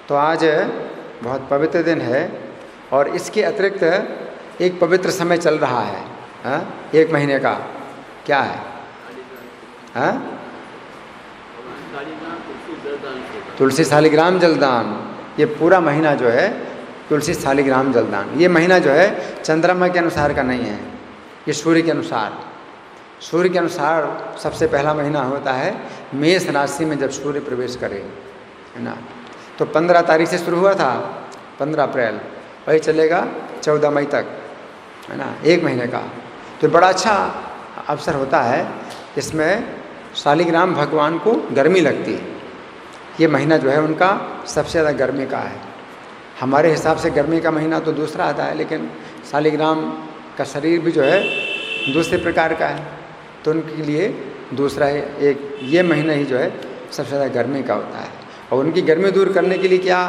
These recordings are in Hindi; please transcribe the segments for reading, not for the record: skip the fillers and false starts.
तो आज बहुत पवित्र दिन है और इसके अतिरिक्त एक पवित्र समय चल रहा है, हाँ? 1 महीने का क्या है? हाँ? तुलसी शालिग्राम जलदान। ये पूरा महीना जो है तुलसी शालिग्राम जलदान, ये महीना जो है चंद्रमा के अनुसार का नहीं है, ये सूर्य के अनुसार। सूर्य के अनुसार सबसे पहला महीना होता है मेष राशि में जब सूर्य प्रवेश करे, है ना। तो 15 तारीख से शुरू हुआ था, 15 अप्रैल, वही चलेगा 14 मई तक, है ना, 1 महीने का। तो बड़ा अच्छा अवसर होता है, इसमें शालिग्राम भगवान को गर्मी लगती है। ये महीना जो है उनका सबसे ज़्यादा गर्मी का है। हमारे हिसाब से गर्मी का महीना तो दूसरा आता है, लेकिन शालिग्राम का शरीर भी जो है दूसरे प्रकार का है, तो उनके लिए दूसरा है एक ये महीना ही जो है सबसे ज़्यादा गर्मी का होता है। और उनकी गर्मी दूर करने के लिए क्या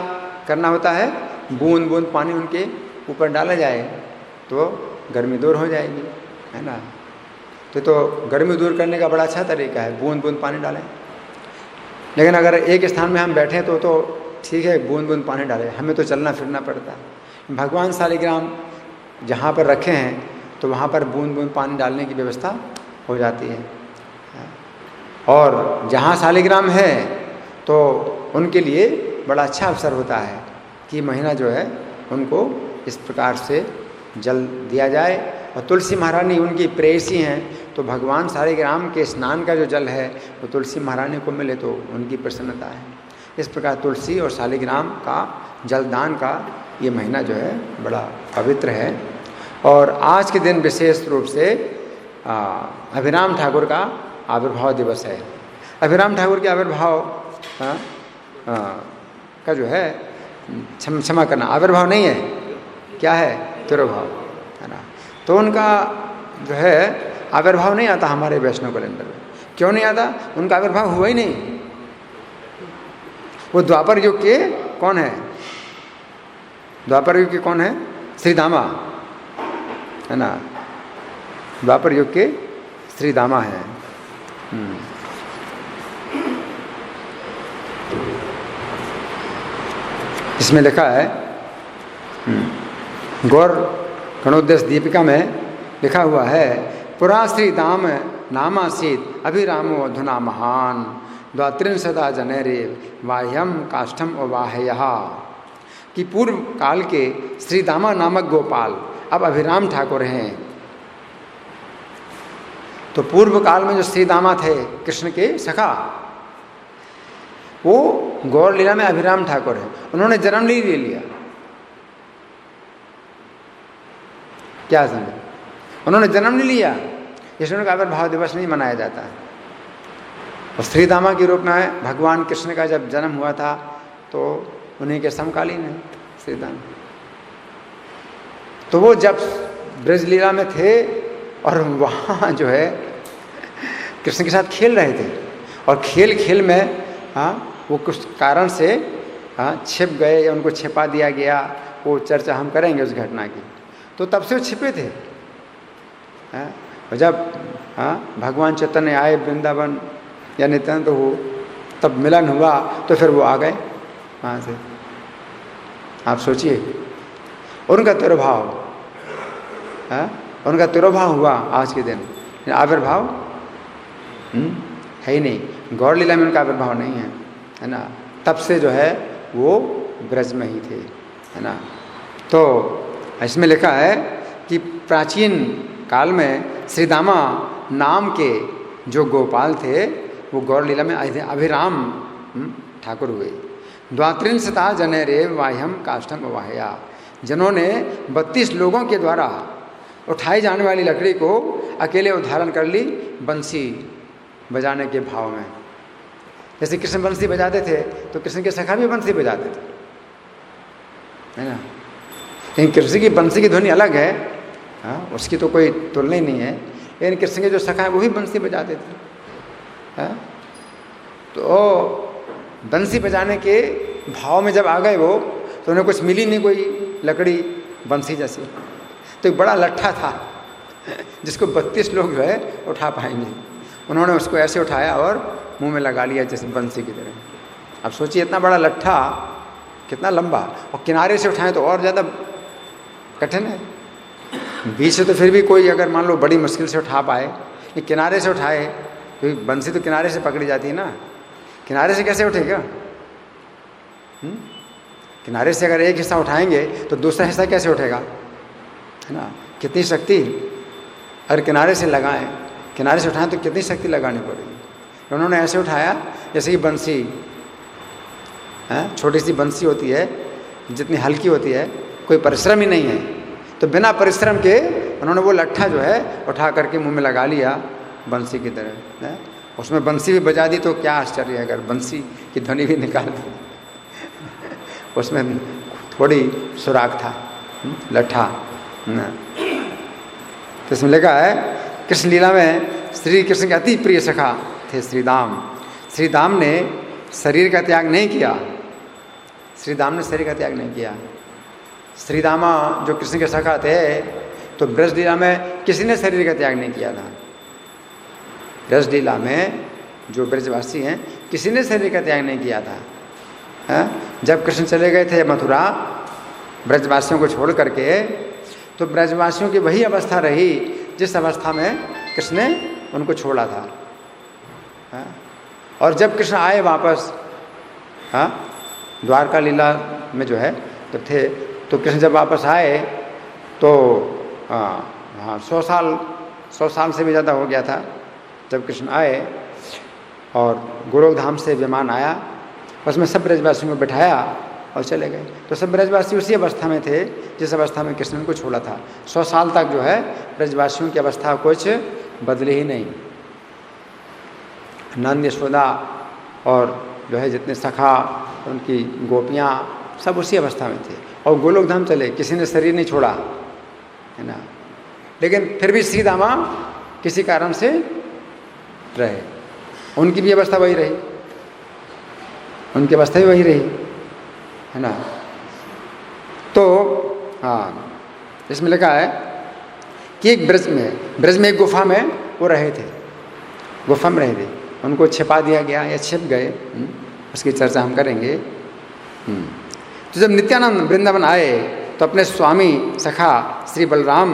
करना होता है? बूंद बूंद पानी उनके ऊपर डाला जाए तो गर्मी दूर हो जाएगी, है ना। तो गर्मी दूर करने का बड़ा अच्छा तरीका है, बूंद बूंद पानी डालें। लेकिन अगर एक स्थान में हम बैठें तो ठीक है, बूंद बूंद पानी डालें, हमें तो चलना फिरना पड़ता है। भगवान शालिग्राम जहाँ पर रखे हैं तो वहाँ पर बूंद बूंद पानी डालने की व्यवस्था हो जाती है। और जहाँ शालिग्राम है तो उनके लिए बड़ा अच्छा अवसर होता है कि महीना जो है उनको इस प्रकार से जल दिया जाए। और तुलसी महारानी उनकी प्रेयसी हैं, तो भगवान शालिग्राम के स्नान का जो जल है वो तुलसी महारानी को मिले तो उनकी प्रसन्नता है। इस प्रकार तुलसी और शालिग्राम का जलदान का ये महीना जो है बड़ा पवित्र है। और आज के दिन विशेष रूप से अभिराम ठाकुर का आविर्भाव दिवस है। अभिराम ठाकुर के आविर्भाव का जो है क्षमा करना, आविर्भाव नहीं है, क्या है? तिरुभाव, है ना। तो उनका जो है आविर्भाव नहीं आता हमारे वैष्णव कैलेंडर में। क्यों नहीं आता? उनका आविर्भाव हुआ ही नहीं। वो द्वापर युग के कौन है? द्वापर युग के कौन है? श्री दामा, है ना। द्वापर युग के श्री दामा हैं। इसमें लिखा है गौर गणोद्देश दीपिका में लिखा हुआ है, पुरा श्री दाम नामासीत अभिरामो अधुना महान द्वात्रिंशदा जनैरे वाह्यम काष्ठम अवाहयः। कि पूर्व काल के श्री दामा नामक गोपाल अब अभिराम ठाकुर हैं। तो पूर्व काल में जो श्री दामा थे कृष्ण के सखा, वो गौर लीला में अभिराम ठाकुर है। उन्होंने जन्म ले लिया। क्या समझे? उन्होंने जन्म नहीं लिया, इसलिए उनका आविर्भाव दिवस नहीं मनाया जाता है। और श्री दामा के रूप में भगवान कृष्ण का जब जन्म हुआ था तो उन्हीं के समकालीन है श्री दामा। तो वो जब ब्रजलीला में थे और वहाँ जो है कृष्ण के साथ खेल रहे थे, और खेल खेल में वो कुछ कारण से छिप गए या उनको छिपा दिया गया, वो चर्चा हम करेंगे उस घटना की। तो तब से वो छिपे थे। और जब भगवान चैतन्य आए वृंदावन या नित्यानंद हो, तब मिलन हुआ तो फिर वो आ गए वहाँ से। आप सोचिए, उनका तिरुभाव हुआ आज के दिन। आविर्भाव है ही नहीं। गौर लीला में उनका आविर्भाव नहीं है ना। तब से जो है वो ब्रज में ही थे, है ना। तो इसमें लिखा है कि प्राचीन काल में श्री दामा नाम के जो गोपाल थे वो गौर लीला में अभिराम ठाकुर हुए। द्वात्रिंशता जनैरे वाह्यम काष्ठम अवाहया, जिन्होंने 32 लोगों के द्वारा उठाई जाने वाली लकड़ी को अकेले उद्धारण कर ली बंसी बजाने के भाव में। जैसे कृष्ण बंसी बजाते थे तो कृष्ण के सखा भी बंसी बजाते थे, है ना। लेकिन कृष्ण की बंसी की ध्वनि अलग है, उसकी तो कोई तुलना ही नहीं है। लेकिन कृष्ण के जो सखा हैं वो भी बंसी बजाते थे। तो बंसी बजाने के भाव में जब आ गए वो, तो उन्हें कुछ मिली नहीं कोई लकड़ी बंसी जैसी। तो एक बड़ा लट्ठा था जिसको 32 लोग जो है उठा पाएंगे। उन्होंने उसको ऐसे उठाया और मुंह में लगा लिया जैसे बंसी की तरह। अब सोचिए, इतना बड़ा लट्ठा कितना लंबा, और किनारे से उठाएं तो और ज़्यादा कठिन है। बीच से तो फिर भी कोई अगर मान लो बड़ी मुश्किल से उठा पाए, ये किनारे से उठाए, क्योंकि बंसी तो किनारे से पकड़ी जाती है ना, किनारे से कैसे उठेगा? किनारे से अगर एक हिस्सा उठाएंगे तो दूसरा हिस्सा कैसे उठेगा, है ना? कितनी शक्ति अगर किनारे से लगाएं, किनारे से उठाएं तो कितनी शक्ति लगानी पड़ेगी। उन्होंने ऐसे उठाया जैसे कि बंसी है, छोटी सी बंसी होती है, जितनी हल्की होती है, कोई परिश्रम ही नहीं है, तो बिना परिश्रम के उन्होंने वो लट्ठा जो है उठा करके मुंह में लगा लिया बंसी की तरह है। उसमें बंसी भी बजा दी तो क्या आश्चर्य है अगर बंसी की ध्वनि भी निकाल दी। उसमें थोड़ी सुराग था लट्ठा। तो इसमें लिखा है कृष्ण लीला में श्री कृष्ण के अति प्रिय सखा थे श्रीदाम। श्रीदाम ने शरीर का त्याग नहीं किया, श्रीदाम ने शरीर का त्याग नहीं किया। श्रीदामा जो कृष्ण के सखा थे, तो ब्रज लीला में किसी ने शरीर का त्याग नहीं किया था। ब्रज लीला में जो ब्रजवासी हैं किसी ने शरीर का त्याग नहीं किया था। जब कृष्ण चले गए थे मथुरा ब्रजवासियों को छोड़ करके, तो ब्रजवासियों की वही अवस्था रही जिस अवस्था में कृष्ण ने उनको छोड़ा था। और जब कृष्ण आए वापस द्वारका लीला में जो है तो थे, तो कृष्ण जब वापस आए तो 100 साल से भी ज़्यादा हो गया था जब कृष्ण आए, और गोलोक धाम से विमान आया, उसमें सब ब्रजवासियों को बिठाया और चले गए। तो सब ब्रजवासी उसी अवस्था में थे जिस अवस्था में कृष्ण को छोड़ा था। 100 साल तक जो है ब्रजवासियों की अवस्था कुछ बदली ही नहीं। नंद यशोदा और जो है जितने सखा उनकी गोपियाँ सब उसी अवस्था में थे, और गोलोक धाम चले, किसी ने शरीर नहीं छोड़ा, है ना। लेकिन फिर भी श्रीदामा किसी कारण से रहे, उनकी भी अवस्था वही रही, उनकी अवस्था भी वही रही, है ना। तो इसमें लिखा है कि एक ब्रज में एक गुफा में वो रहे थे, गुफा में रहे थे, उनको छिपा दिया गया या छिप गए, उसकी चर्चा हम करेंगे। तो जब नित्यानंद वृंदावन आए तो अपने स्वामी सखा श्री बलराम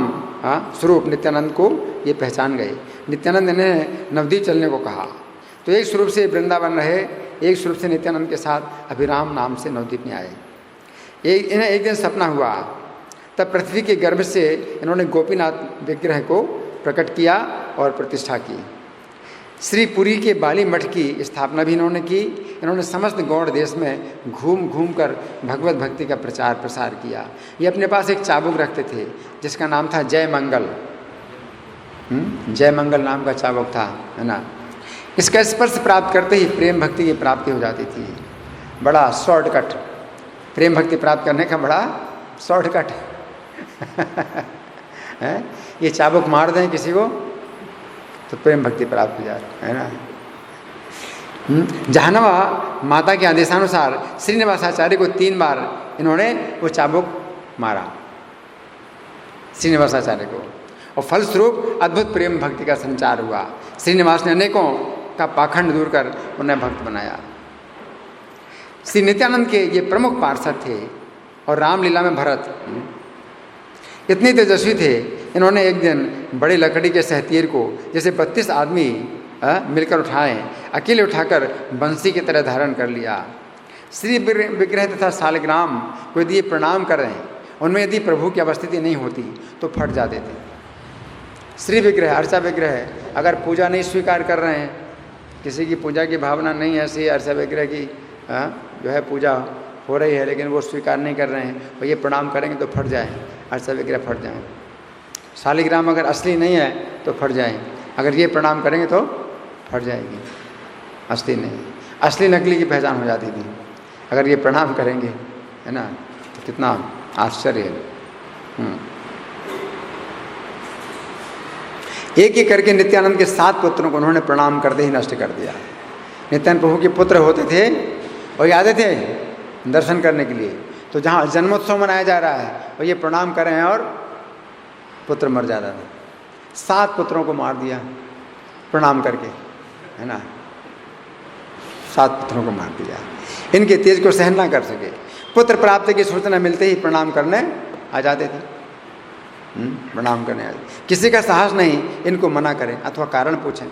स्वरूप नित्यानंद को ये पहचान गए। नित्यानंद ने नवद्वीप चलने को कहा, तो एक स्वरूप से वृंदावन रहे, एक स्वरूप से नित्यानंद के साथ अभिराम नाम से नवद्वीप में आए। इन्हें एक दिन सपना हुआ, तब पृथ्वी के गर्भ से इन्होंने गोपीनाथ विग्रह को प्रकट किया और प्रतिष्ठा की। श्रीपुरी के बाली मठ की स्थापना भी इन्होंने की। इन्होंने समस्त गौड़ देश में घूम घूम कर भगवत भक्ति का प्रचार प्रसार किया। ये अपने पास एक चाबुक रखते थे जिसका नाम था जय मंगल। जय मंगल नाम का चाबुक था, है ना। इसका स्पर्श प्राप्त करते ही प्रेम भक्ति की प्राप्ति हो जाती थी। बड़ा शॉर्टकट, प्रेम भक्ति प्राप्त करने का बड़ा शॉर्टकट है। ये चाबुक मार दें किसी को तो प्रेम भक्ति प्राप्त हो जाती है ना। जहानवा माता के आदेशानुसार श्रीनिवासाचार्य को 3 बार इन्होंने वो चाबुक मारा, श्रीनिवासाचार्य को, और फलस्वरूप अद्भुत प्रेम भक्ति का संचार हुआ। श्रीनिवास ने अनेकों का पाखंड दूर कर उन्हें भक्त बनाया। श्री नित्यानंद के ये प्रमुख पार्षद थे, और रामलीला में भरत इतने तेजस्वी थे, इन्होंने एक दिन बड़ी लकड़ी के सहतीर को जैसे 32 आदमी मिलकर उठाएं, अकेले उठाकर बंसी की तरह धारण कर लिया। श्री विग्रह तथा शालिग्राम को यदि प्रणाम कर रहे हैं, उनमें यदि प्रभु की अवस्थिति नहीं होती तो फट जाते थे। श्री विग्रह, अर्चा विग्रह, अगर पूजा नहीं स्वीकार कर रहे हैं, किसी की पूजा की भावना नहीं है, ऐसी अर्चा विग्रह की जो है पूजा हो रही है लेकिन वो स्वीकार नहीं कर रहे हैं, और ये प्रणाम करेंगे तो फट जाए, अर्चा विग्रह फट जाए। शालिग्राम अगर असली नहीं है तो फट जाए, अगर ये प्रणाम करेंगे तो फट जाएगी, असली नहीं। असली नकली की पहचान हो जाती थी अगर ये प्रणाम करेंगे, है ना। तो कितना आश्चर्य है। एक एक करके नित्यानंद के 7 पुत्रों को उन्होंने प्रणाम करते ही नष्ट कर दिया। नित्यानंद प्रभु के पुत्र होते थे और आते थे दर्शन करने के लिए, तो जहाँ जन्मोत्सव मनाया जा रहा है और ये प्रणाम कर रहे हैं और पुत्र मर जाता था। 7 पुत्रों को मार दिया प्रणाम करके, है ना। 7 पुत्रों को मार दिया, इनके तेज को सहन ना कर सके। पुत्र प्राप्ति की सूचना मिलते ही प्रणाम करने आ जाते थे। प्रणाम करने आ जाते। किसी का साहस नहीं इनको मना करें अथवा कारण पूछें।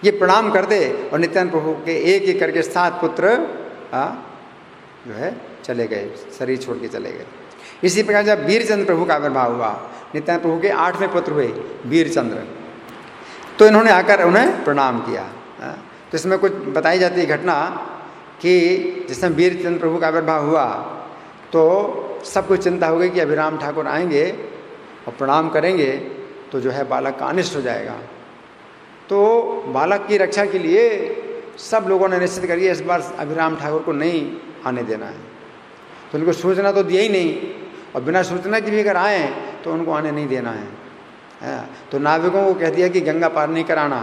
ये प्रणाम कर दे और नित्यानंद प्रभु के एक एक करके 7 पुत्र जो है चले गए, शरीर छोड़ के चले गए। इसी प्रकार जब वीरचंद्र प्रभु का आविर्भाव हुआ, नित्यानंद प्रभु के 8वें पुत्र हुए वीरचंद्र, तो इन्होंने आकर उन्हें प्रणाम किया। तो इसमें कुछ बताई जाती है घटना कि जिसमें वीरचंद्र प्रभु का आविर्भाव हुआ तो सबको चिंता हो गई कि अभिराम ठाकुर आएंगे और प्रणाम करेंगे तो जो है बालक का अनिष्ट हो जाएगा। तो बालक की रक्षा के लिए सब लोगों ने निश्चित कर लिया इस बार अभिराम ठाकुर को नहीं आने देना है। तो उनको सूचना तो दिया ही नहीं, और बिना सूचना के भी अगर आए तो उनको आने नहीं देना है। तो नाविकों को कह दिया कि गंगा पार नहीं कराना।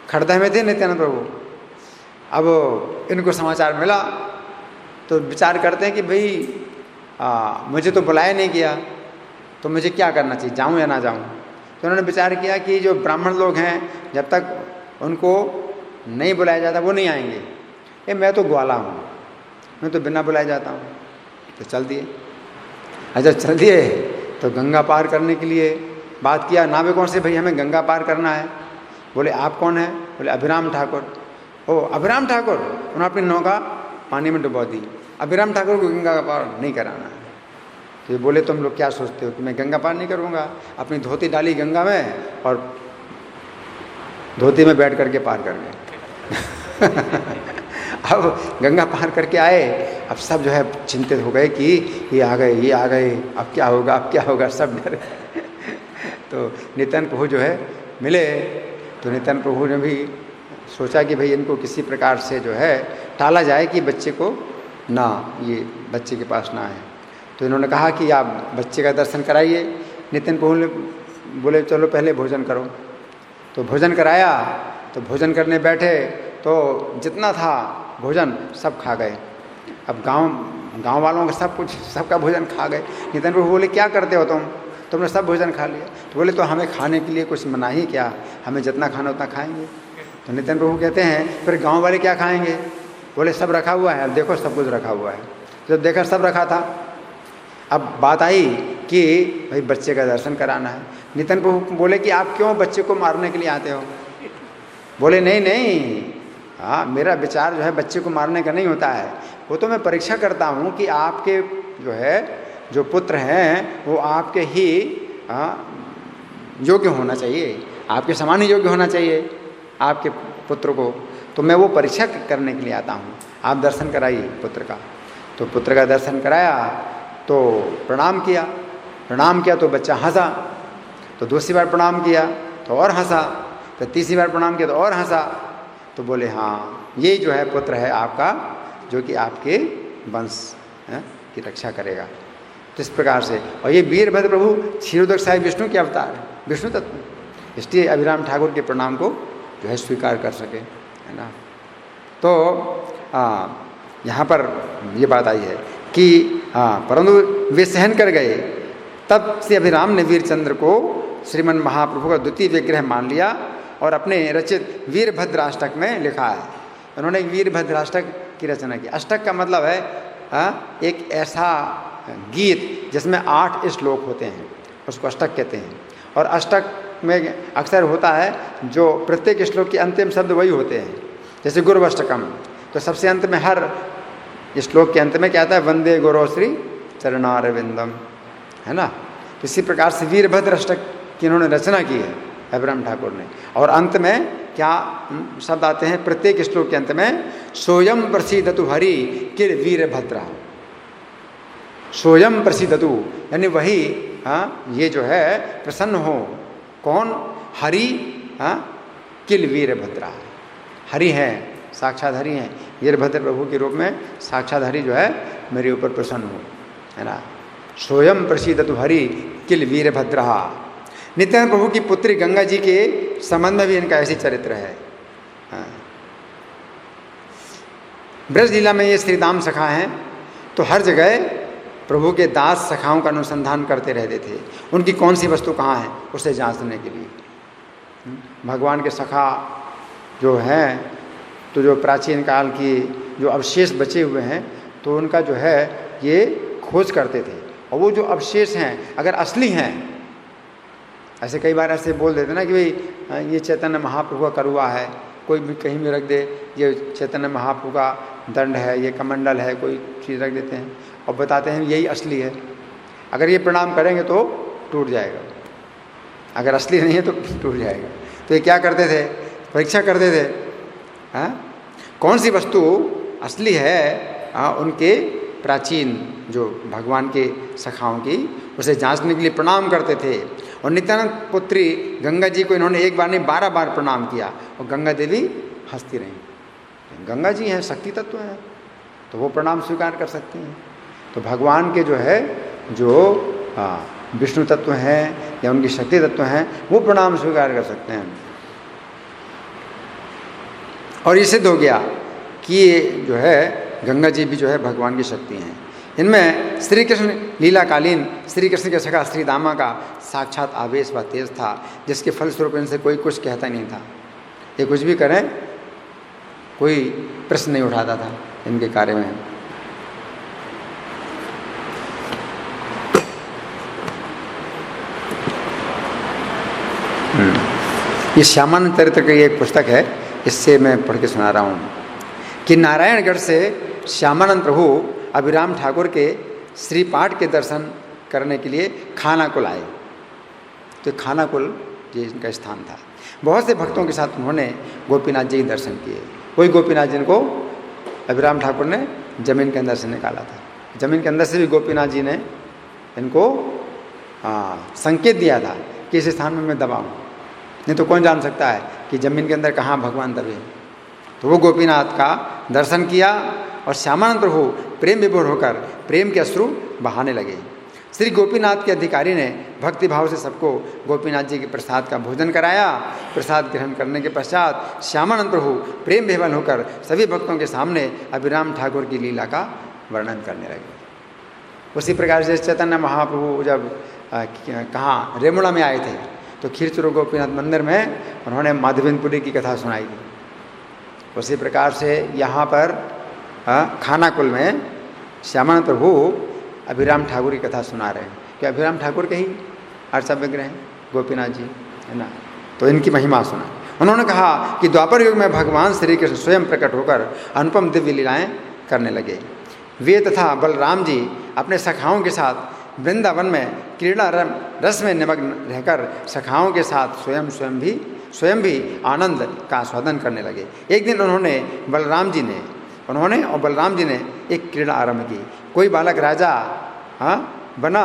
खड़दह में थे नित्यानंद प्रभु। अब इनको समाचार मिला तो विचार करते हैं कि भाई मुझे तो बुलाया नहीं गया, तो मुझे क्या करना चाहिए, जाऊं या ना जाऊं। तो उन्होंने विचार किया कि जो ब्राह्मण लोग हैं जब तक उनको नहीं बुलाया जाता वो नहीं आएंगे। मैं तो ग्वाला हूँ, मैं तो बिना बुलाया जाता हूँ। तो चल दिए। अच्छा चल दिए तो गंगा पार करने के लिए बात किया नाविकों से, भाई हमें गंगा पार करना है। बोले आप कौन हैं? बोले अभिराम ठाकुर। ओ अभिराम ठाकुर। उन्होंने अपनी नौका पानी में डुबो दी। अभिराम ठाकुर को गंगा का पार नहीं कराना है। तो ये बोले तुम लोग क्या सोचते हो कि मैं गंगा पार नहीं करूँगा? अपनी धोती डाली गंगा में और धोती में बैठ करके पार कर गए। अब गंगा पार करके आए, अब सब जो है चिंतित हो गए कि ये आ गए, ये आ गए, अब क्या होगा, अब क्या होगा, सब डर। तो नित्यानंद प्रभु जो है मिले, तो नित्यानंद प्रभु ने भी सोचा कि भाई इनको किसी प्रकार से जो है टाला जाए कि बच्चे को ना, ये बच्चे के पास ना आए। तो इन्होंने कहा कि आप बच्चे का दर्शन कराइए। नित्यानंद प्रभु ने बोले चलो पहले भोजन करो। तो भोजन कराया, तो भोजन करने बैठे तो जितना था भोजन सब खा गए। अब गांव वालों का सब कुछ, सबका भोजन खा गए। नित्यानंद प्रभु बोले क्या करते हो तुमने सब भोजन खा लिया? तो बोले तो हमें खाने के लिए कुछ मनाही क्या, हमें जितना खाना उतना खाएंगे। तो नित्यानंद प्रभु कहते हैं फिर गांव वाले क्या खाएंगे? बोले सब रखा हुआ है, अब देखो सब कुछ रखा हुआ है। जब देखा सब रखा था, अब बात आई कि भाई बच्चे का दर्शन कराना है। नित्यानंद प्रभु बोले कि आप क्यों बच्चे को मारने के लिए आते हो? बोले नहीं, हाँ मेरा विचार जो है बच्चे को मारने का नहीं होता है, वो तो मैं परीक्षा करता हूँ कि आपके जो है जो पुत्र हैं वो आपके ही योग्य होना चाहिए, आपके समान ही योग्य होना चाहिए आपके पुत्र को। तो मैं वो परीक्षा करने के लिए आता हूँ, आप दर्शन कराइए पुत्र का। तो पुत्र का दर्शन कराया तो प्रणाम किया तो बच्चा हंसा। तो दूसरी बार प्रणाम किया तो और हंसा। तो तीसरी बार प्रणाम किया तो और हंसा। तो बोले हाँ ये जो है पुत्र है आपका, जो कि आपके वंश की रक्षा करेगा। तो इस प्रकार से, और ये वीरभद्र प्रभु क्षीरोदक साई विष्णु के अवतार है, विष्णु तत्व, इसलिए अभिराम ठाकुर के प्रणाम को जो है स्वीकार कर सके, है ना। तो यहाँ पर ये बात आई है कि परंतु वे सहन कर गए। तब से अभिराम ने वीरचंद्र को श्रीमन महाप्रभु का द्वितीय विग्रह मान लिया और अपने रचित वीरभद्राष्टक में लिखा है। उन्होंने वीरभद्राष्टक की रचना की। अष्टक का मतलब है एक ऐसा गीत जिसमें 8 श्लोक होते हैं, उसको अष्टक कहते हैं। और अष्टक में अक्सर होता है जो प्रत्येक श्लोक के अंतिम शब्द वही होते हैं, जैसे गुरुवष्टकम। तो सबसे अंत में, हर श्लोक के अंत में क्या आता है? वंदे गुरो श्री चरणारविंदम, है ना। तो इसी प्रकार से वीरभद्र अष्टक की इन्होंने रचना की है अभिराम ठाकुर ने। और अंत में क्या शब्द आते हैं प्रत्येक श्लोक के अंत में? सोयम प्रसीदतु हरि किर वीरभद्रा। सोयम प्रसीदतु यानी वही ये जो है प्रसन्न हो। कौन? हरि किल वीरभद्रा। हरि हैं, साक्षात हरि हैं, वीरभद्र प्रभु के रूप में साक्षात हरि जो है मेरे ऊपर प्रसन्न हो, है ना। सोयम प्रसीदतु हरि किल वीरभद्रा। नित्यानंद प्रभु की पुत्री गंगा जी के संबंध में भी इनका ऐसी चरित्र है। ब्रज लीला में ये श्रीदाम सखा हैं, तो हर जगह प्रभु के दास सखाओं का अनुसंधान करते रहते थे, उनकी कौन सी वस्तु कहाँ है उसे जांचने के लिए। भगवान के सखा जो हैं, तो जो प्राचीन काल की जो अवशेष बचे हुए हैं, तो उनका जो है ये खोज करते थे। और वो जो अवशेष हैं अगर असली हैं, ऐसे कई बार ऐसे बोल देते ना कि भाई ये चैतन्य महाप्रभु का करुआ है, कोई भी कहीं भी रख दे, ये चैतन्य महाप्रभु का दंड है, ये कमंडल है, कोई चीज़ रख देते हैं और बताते हैं यही असली है। अगर ये प्रणाम करेंगे तो टूट जाएगा, अगर असली नहीं है तो टूट जाएगा। तो ये क्या करते थे, परीक्षा करते थे, हाँ कौन सी वस्तु असली है, उनके प्राचीन जो भगवान के सखाओं की, उसे जांचने के लिए प्रणाम करते थे। और नित्यानंद पुत्री गंगा जी को इन्होंने एक बार नहीं 12 बार प्रणाम किया और गंगा देवी हंसती रहीं। गंगा जी हैं, शक्ति तत्व हैं, तो वो प्रणाम स्वीकार कर सकती हैं। तो भगवान के जो है जो विष्णु तत्व हैं या उनकी शक्ति तत्व हैं, वो प्रणाम स्वीकार कर सकते हैं। और ये सिद्ध हो गया कि ये जो है गंगा जी भी जो है भगवान की शक्ति हैं। इनमें श्री कृष्ण लीलाकालीन श्री कृष्ण के सखा श्री दामा का साक्षात आवेश व तेज था, जिसके फलस्वरूप इनसे कोई कुछ कहता नहीं था। ये कुछ भी करें कोई प्रश्न नहीं उठाता था इनके कार्य में। ये श्यामानंद चरित्र की एक पुस्तक है, इससे मैं पढ़ के सुना रहा हूँ कि नारायणगढ़ से श्यामानंद प्रभु अभिराम ठाकुर के श्रीपाठ के दर्शन करने के लिए खानाकुल आए। तो खानाकुल ये इनका स्थान था। बहुत से भक्तों के साथ उन्होंने गोपीनाथ जी के दर्शन किए। वही गोपीनाथ जी को अभिराम ठाकुर ने जमीन के अंदर से निकाला था। जमीन के अंदर से भी गोपीनाथ जी ने इनको संकेत दिया था कि इस स्थान में मैं दबाऊँ, नहीं तो कौन जान सकता है कि जमीन के अंदर कहाँ भगवान दबे। तो वो गोपीनाथ का दर्शन किया और श्यामानंद प्रभु प्रेम विभोर होकर प्रेम के अश्रु बहाने लगे। श्री गोपीनाथ के अधिकारी ने भक्ति भाव से सबको गोपीनाथ जी के प्रसाद का भोजन कराया। प्रसाद ग्रहण करने के पश्चात श्यामानंद प्रभु प्रेम विभोर होकर सभी भक्तों के सामने अभिराम ठाकुर की लीला का वर्णन करने लगे। उसी प्रकार से चैतन्य महाप्रभु जब कहाँ रेमुणा में आए थे तो खीरचूर गोपीनाथ मंदिर में उन्होंने माधवेंद्रपुरी की कथा सुनाई थी। उसी प्रकार से यहाँ पर खानाकुल में श्यामानंद प्रभु अभिराम ठाकुर की कथा सुना रहे हैं कि अभिराम ठाकुर के ही अर्चा विग्रह हैं गोपीनाथ जी, है ना। तो इनकी महिमा सुना। उन्होंने कहा कि द्वापर युग में भगवान श्री कृष्ण स्वयं प्रकट होकर अनुपम दिव्य लीलाएं करने लगे। वे तथा बलराम जी अपने सखाओं के साथ वृंदावन में क्रीड़ा रस में निमग्न रहकर सखाओं के साथ स्वयं भी आनंद का आस्वादन करने लगे। एक दिन उन्होंने और बलराम जी ने एक क्रीड़ा आरंभ की। कोई बालक राजा बना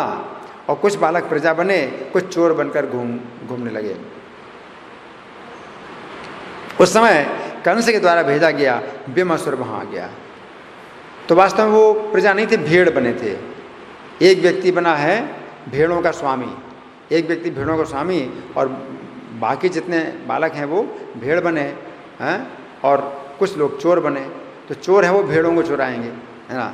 और कुछ बालक प्रजा बने, कुछ चोर बनकर घूमने लगे। उस समय कंस के द्वारा भेजा गया ब्रह्मासुर वहाँ आ गया। तो वास्तव में वो प्रजा नहीं थे, भेड़ बने थे। एक व्यक्ति बना है भेड़ों का स्वामी, एक व्यक्ति भेड़ों का स्वामी और बाकी जितने बालक हैं वो भेड़ बने हैं और कुछ लोग चोर बने। तो चोर है वो भेड़ों को चुराएंगे, है ना।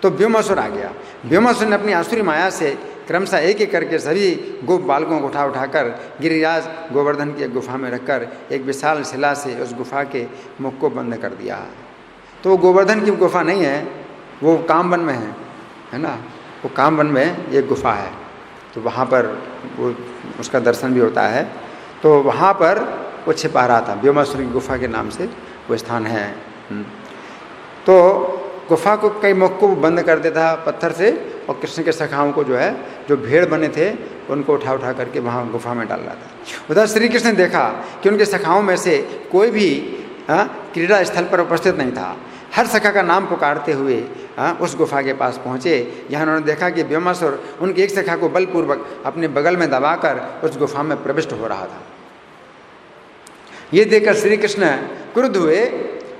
तो ब्रह्मासुर आ गया। ब्रह्मासुर ने अपनी आसुरी माया से क्रमशः एक एक करके सभी गोप बालकों को उठाकर गिरिराज गोवर्धन की एक गुफा में रखकर एक विशाल शिला से उस गुफा के मुख को बंद कर दिया। तो वो गोवर्धन की गुफा नहीं है, वो कामवन में है ना। वो कामवन में एक गुफा है, तो वहाँ पर वो उसका दर्शन भी होता है। तो वहाँ पर वो छिपा रहा था, ब्रह्मासुर की गुफा के नाम से वो स्थान है। तो गुफा को कई मुख को बंद कर देता पत्थर से और कृष्ण के सखाओं को जो है जो भेड़ बने थे उनको उठा करके वहाँ गुफा में डाल रहा था। उधर श्री कृष्ण ने देखा कि उनके सखाओं में से कोई भी क्रीड़ा स्थल पर उपस्थित नहीं था। हर सखा का नाम पुकारते हुए उस गुफा के पास पहुँचे। यहाँ उन्होंने देखा कि ब्रह्मासुर उनके एक सखा को बलपूर्वक अपने बगल में दबाकर उस गुफा में प्रविष्ट हो रहा था। ये देखकर श्री कृष्ण क्रुद्ध हुए।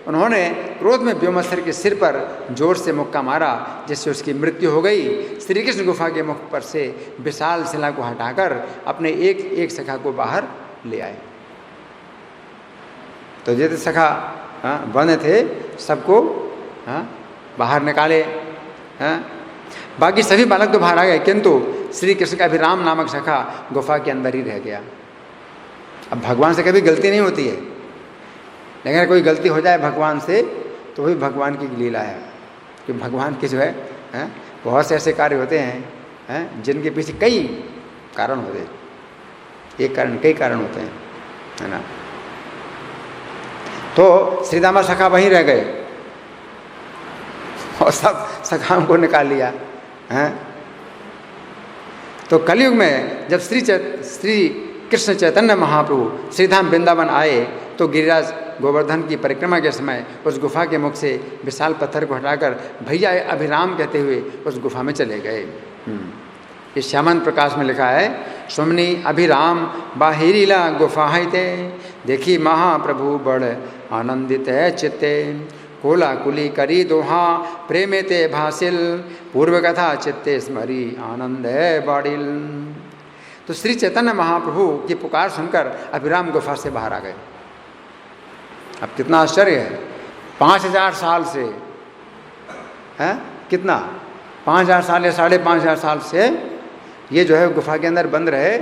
उन्होंने क्रोध में ब्रह्मासुर के सिर पर जोर से मुक्का मारा, जिससे उसकी मृत्यु हो गई। श्री कृष्ण गुफा के मुख पर से विशाल शिला को हटाकर अपने एक एक सखा को बाहर ले आए। तो जितने सखा बने थे सबको बाहर निकाले। बाकी सभी बालक तो बाहर आ गए, किंतु श्री कृष्ण का अभिराम नामक सखा गुफा के अंदर ही रह गया। अब भगवान से कभी गलती नहीं होती है, लेकिन अगर कोई गलती हो जाए भगवान से तो वही भगवान की लीला है कि भगवान की जो है हैं, बहुत से ऐसे कार्य होते हैं जिनके पीछे कई कारण होते हैं, एक कारण कई कारण होते हैं, है ना। तो श्री दामा सखा वहीं रह गए और सब सखाओं को निकाल लिया हैं। तो कलयुग में जब श्री कृष्ण चैतन्य महाप्रभु श्रीधाम वृंदावन आए तो गिरिराज गोवर्धन की परिक्रमा के समय उस गुफा के मुख से विशाल पत्थर को हटाकर भैया अभिराम कहते हुए उस गुफा में चले गए। इस श्यामंत प्रकाश में लिखा है, सुमनी अभिराम बाहिरीला गुफाहिते देखी महाप्रभु बड़ आनंदित है चित्ते कोला कुली करी दोहा प्रेमे ते भासिल पूर्व कथा चित्ते स्मरी आनंद है बाडिल। तो श्री चैतन्य महाप्रभु की पुकार सुनकर अभिराम गुफा से बाहर आ गए। अब कितना आश्चर्य है, 5000 साल से है, कितना 5000 साल या 5500 साल से ये जो है गुफा के अंदर बंद रहे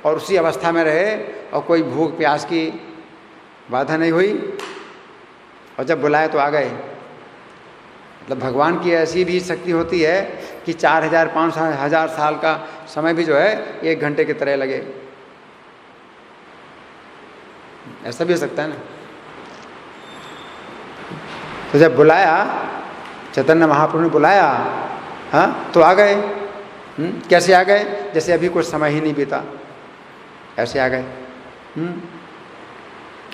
और उसी अवस्था में रहे और कोई भूख प्यास की बाधा नहीं हुई और जब बुलाए तो आ गए। मतलब भगवान की ऐसी भी शक्ति होती है कि 4000-5000 साल का समय भी जो है 1 घंटे की तरह लगे, ऐसा भी हो सकता है ना। तो जब बुलाया चैतन्य महाप्रभु ने बुलाया, हाँ, तो आ गए। कैसे आ गए? जैसे अभी कुछ समय ही नहीं बीता, ऐसे आ गए।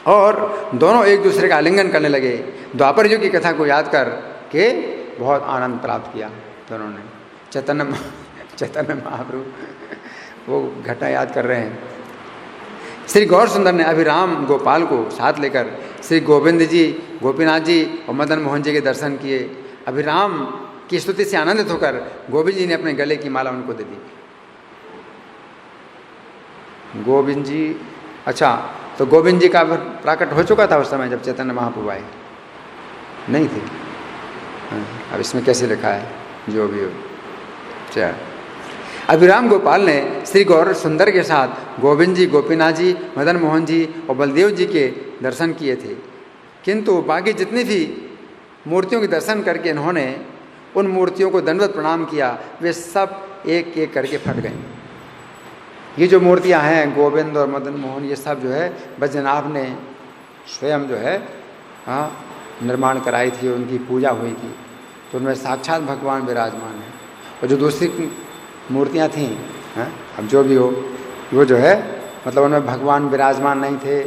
और दोनों एक दूसरे का आलिंगन करने लगे। द्वापर युग की कथा को याद कर के बहुत आनंद प्राप्त किया दोनों ने। चैतन्य महाप्रभु वो घटना याद कर रहे हैं। श्री गौर सुंदर ने अभिराम गोपाल को साथ लेकर श्री गोविंद जी, गोपीनाथ जी और मदन मोहन जी के दर्शन किए। अभिराम की स्तुति से आनंदित होकर गोविंद जी ने अपने गले की माला उनको दे दी। गोविंद जी, अच्छा, तो गोविंद जी का प्राकट हो चुका था उस समय जब चैतन्य महाप्रभु आए? नहीं थे। अब इसमें कैसे लिखा है, जो भी हो। चल, अभिराम गोपाल ने श्री गौर सुंदर के साथ गोविंद जी, गोपीनाथ जी, मदन मोहन जी और बलदेव जी के दर्शन किए थे, किंतु बाकी जितनी भी मूर्तियों के दर्शन करके इन्होंने उन मूर्तियों को दंडवत प्रणाम किया, वे सब एक एक करके फट गई। ये जो मूर्तियां हैं गोविंद और मदन मोहन, ये सब जो है बस जनाब ने स्वयं जो है निर्माण कराई थी, उनकी पूजा हुई थी, तो उनमें साक्षात भगवान विराजमान है। और जो दूसरी मूर्तियां थीं, अब जो भी हो, वो जो है मतलब उनमें भगवान विराजमान नहीं थे,